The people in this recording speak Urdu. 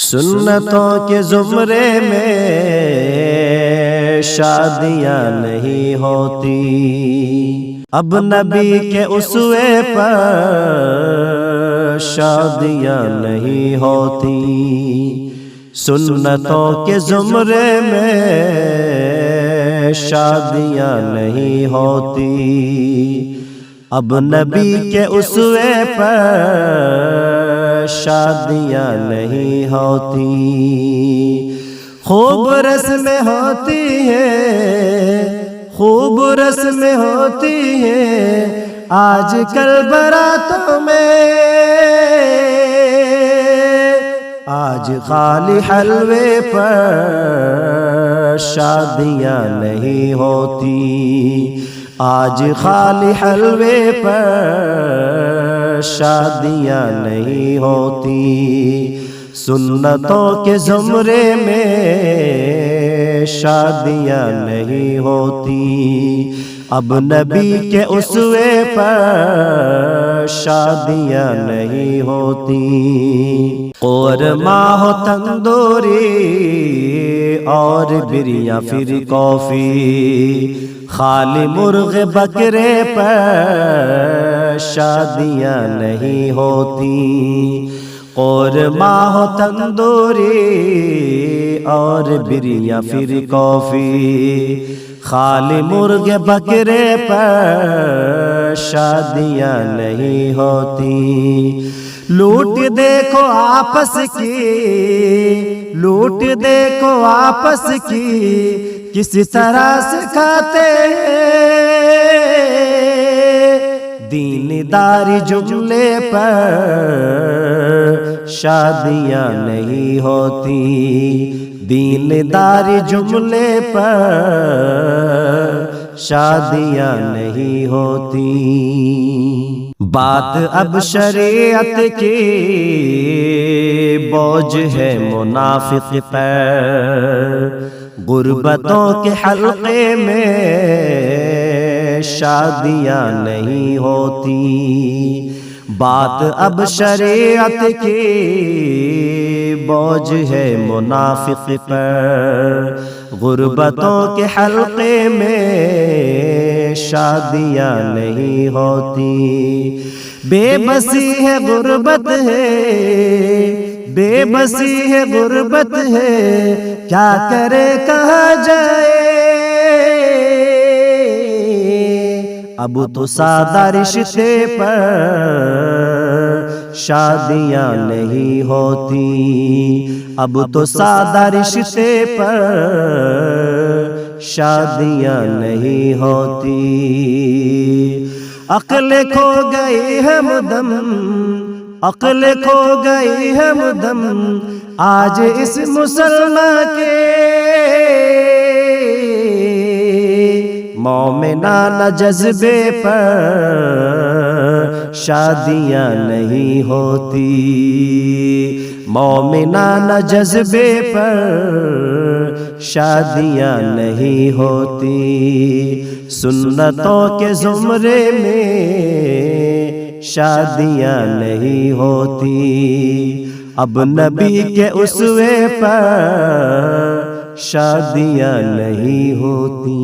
سنتوں کے زمرے میں شادیاں نہیں ہوتی، اب نبی کے اسوے پر شادیاں نہیں ہوتی۔ سنتوں کے زمرے میں شادیاں نہیں ہوتی، اب نبی کے اسوے پر شادیاں نہیں ہوتی۔ خوب رسمیں ہوتی ہیں، خوب رسمیں ہوتی ہیں آج کل براتوں میں، آج خالی حلوے پر شادیاں نہیں ہوتی، آج خالی حلوے پر شادیاں نہیں ہوتی۔ سنتوں کے زمرے میں شادیاں نہیں ہوتی، اب نبی کے اسوے پر شادیاں نہیں ہوتی۔ قورمہ ہو تندوری اور بریاں پھر کافی، خالی مرغ بکرے پر شادیاں نہیں ہوتی۔ قورمہ ہو تندوری اور بریاں پھر کافی، خالی مرغ بکرے پر شادیاں نہیں ہوتی۔ لوٹ دیکھو آپس کی، لوٹ دیکھو آپس کی کس طرح سے کھاتے ہیں، دینداری جملے پر شادیاں نہیں ہوتی، دینداری جملے پر شادیاں نہیں ہوتی۔ بات اب شریعت کی بوجھ ہے منافق پر، غربتوں کے حلقے میں شادیاں نہیں ہوتی۔ بات اب شریعت کی بوجھ ہے منافق پر، غربتوں کے حلقے میں شادیاں نہیں ہوتی۔ بے بسی ہے غربت ہے، بے بسی ہے غربت ہے، کیا کرے کہا جائے، اب تو سادہ رشتے پر شادیاں نہیں ہوتی، اب تو سادہ رشتے پر شادیاں نہیں ہوتی۔ عقل کھو گئی ہے مدم، عقل کھو گئی ہے مدم آج اس مسلمان کے، مومنانہ جذبے پر شادیاں نہیں ہوتی، مومنانہ جذبے پر شادیاں نہیں ہوتی۔ سنتوں کے زمرے میں شادیاں نہیں ہوتی، اب نبی کے اسوے پر شادیاں نہیں ہوتی۔